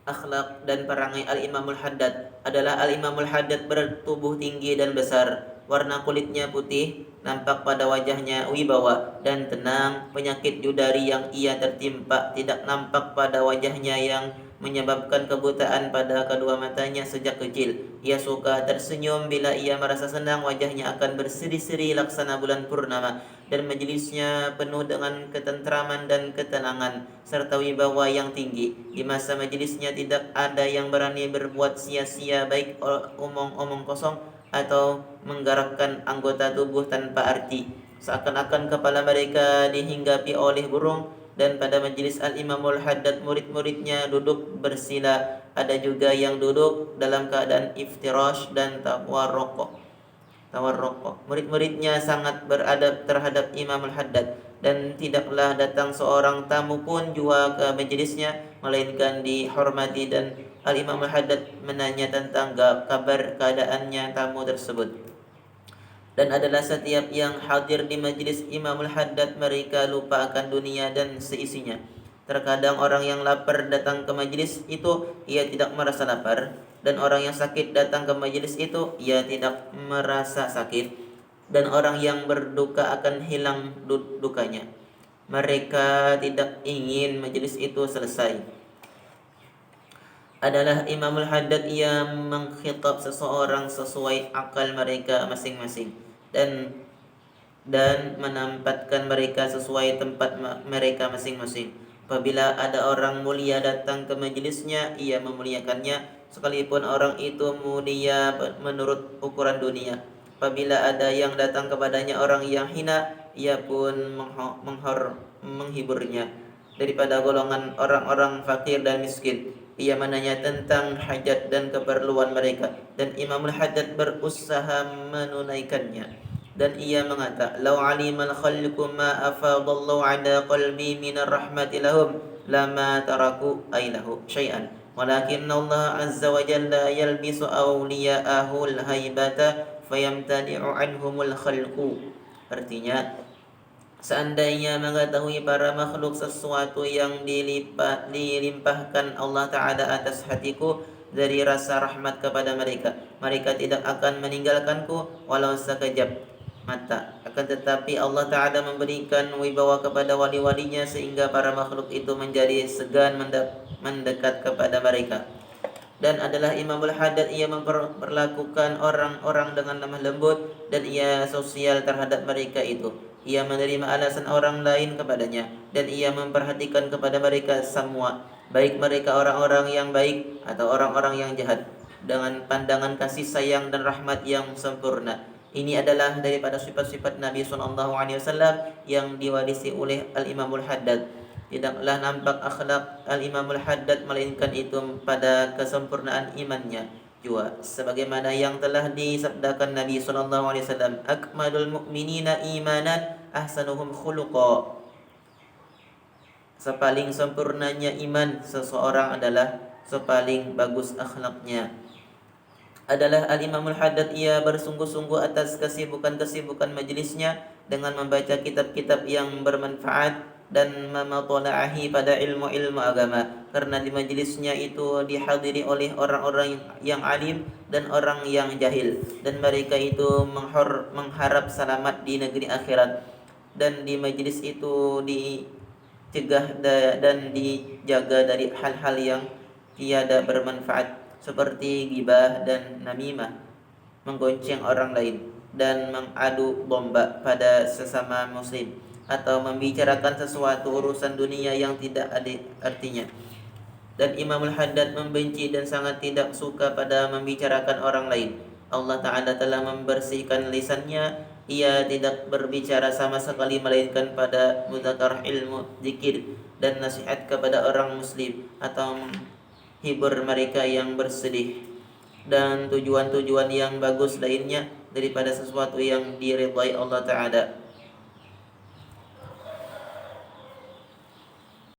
akhlak dan perangai Al-Imamul Haddad adalah Al-Imamul Haddad bertubuh tinggi dan besar, warna kulitnya putih, nampak pada wajahnya wibawa dan tenang. Penyakit judari yang ia tertimpa tidak nampak pada wajahnya yang menyebabkan kebutaan pada kedua matanya sejak kecil. Ia suka tersenyum bila ia merasa senang, wajahnya akan berseri-seri laksana bulan purnama, dan majelisnya penuh dengan ketentraman dan ketenangan serta wibawa yang tinggi. Di masa majelisnya tidak ada yang berani berbuat sia-sia, baik omong-omong kosong atau menggerakkan anggota tubuh tanpa arti, seakan-akan kepala mereka dihinggapi oleh burung. Dan pada majelis Al-Imamul Haddad, murid-muridnya duduk bersila, ada juga yang duduk dalam keadaan iftirash dan tawarruq. Murid-muridnya sangat beradab terhadap Imamul Haddad, dan tidaklah datang seorang tamu pun jua ke majelisnya melainkan dihormati, dan Al-Imamul Haddad menanya tentang kabar keadaannya tamu tersebut. Dan adalah setiap yang hadir di majelis Imamul Haddad mereka lupa akan dunia dan seisinya. Terkadang orang yang lapar datang ke majelis itu, ia tidak merasa lapar, dan orang yang sakit datang ke majelis itu, ia tidak merasa sakit, dan orang yang berduka akan hilang dukanya. Mereka tidak ingin majelis itu selesai. Adalah Imamul Haddad yang mengkhitab seseorang sesuai akal mereka masing-masing, dan menempatkan mereka sesuai tempat mereka masing-masing. Apabila ada orang mulia datang ke majelisnya, ia memuliakannya sekalipun orang itu mulia menurut ukuran dunia. Apabila ada yang datang kepadanya orang yang hina, ia pun menghiburnya. Daripada golongan orang-orang fakir dan miskin, ia menanya tentang hajat dan keperluan mereka, dan Imamul Haddad berusaha menunaikannya. Dan ia mengata, "Lau alimal khalqu ma afadallahu ala qalbi minar rahmati lahum lama taraku ailahu syai'an, walakin Allah azza wa jalla yalbisu awliya'ahu al-haibata fayamtani'u anhumul khalqu." Artinya, seandainya mengetahui para makhluk sesuatu yang dilimpahkan Allah Ta'ala atas hatiku dari rasa rahmat kepada mereka, mereka tidak akan meninggalkanku walau sekejap mata. Akan tetapi Allah Ta'ala memberikan wibawa kepada wali-walinya sehingga para makhluk itu menjadi segan mendekat kepada mereka. Dan adalah Imamul Haddad, ia memperlakukan orang-orang dengan lemah lembut, dan ia sosial terhadap mereka itu. Ia menerima alasan orang lain kepadanya, dan ia memperhatikan kepada mereka semua, baik mereka orang-orang yang baik atau orang-orang yang jahat, dengan pandangan kasih sayang dan rahmat yang sempurna. Ini adalah daripada sifat-sifat Nabi SAW yang diwarisi oleh Al-Imamul Haddad. Tidaklah nampak akhlak Al-Imamul Haddad melainkan itu pada kesempurnaan imannya jua, sebagaimana yang telah disabdakan Nabi SAW, "Akmalul mu'minina imanan ahsanuhum khuluqa." Sepaling sempurnanya iman seseorang adalah sepaling bagus akhlaknya. Adalah Al-Imamul Haddad, ia bersungguh-sungguh atas kesibukan-kesibukan majelisnya dengan membaca kitab-kitab yang bermanfaat dan mematola'ahi pada ilmu-ilmu agama, karena di majelisnya itu dihadiri oleh orang-orang yang alim dan orang yang jahil, dan mereka itu mengharap selamat di negeri akhirat, dan di majelis itu dicegah dan dijaga dari hal-hal yang tiada bermanfaat seperti ghibah dan namimah, menggonceng orang lain, dan mengadu domba pada sesama muslim, atau membicarakan sesuatu urusan dunia yang tidak ada artinya. Dan Imamul Haddad membenci dan sangat tidak suka pada membicarakan orang lain. Allah Ta'ala telah membersihkan lisannya, ia tidak berbicara sama sekali melainkan pada mudzakarah ilmu, zikir, dan nasihat kepada orang muslim, atau hibur mereka yang bersedih, dan tujuan-tujuan yang bagus lainnya daripada sesuatu yang diridhai Allah Ta'ala.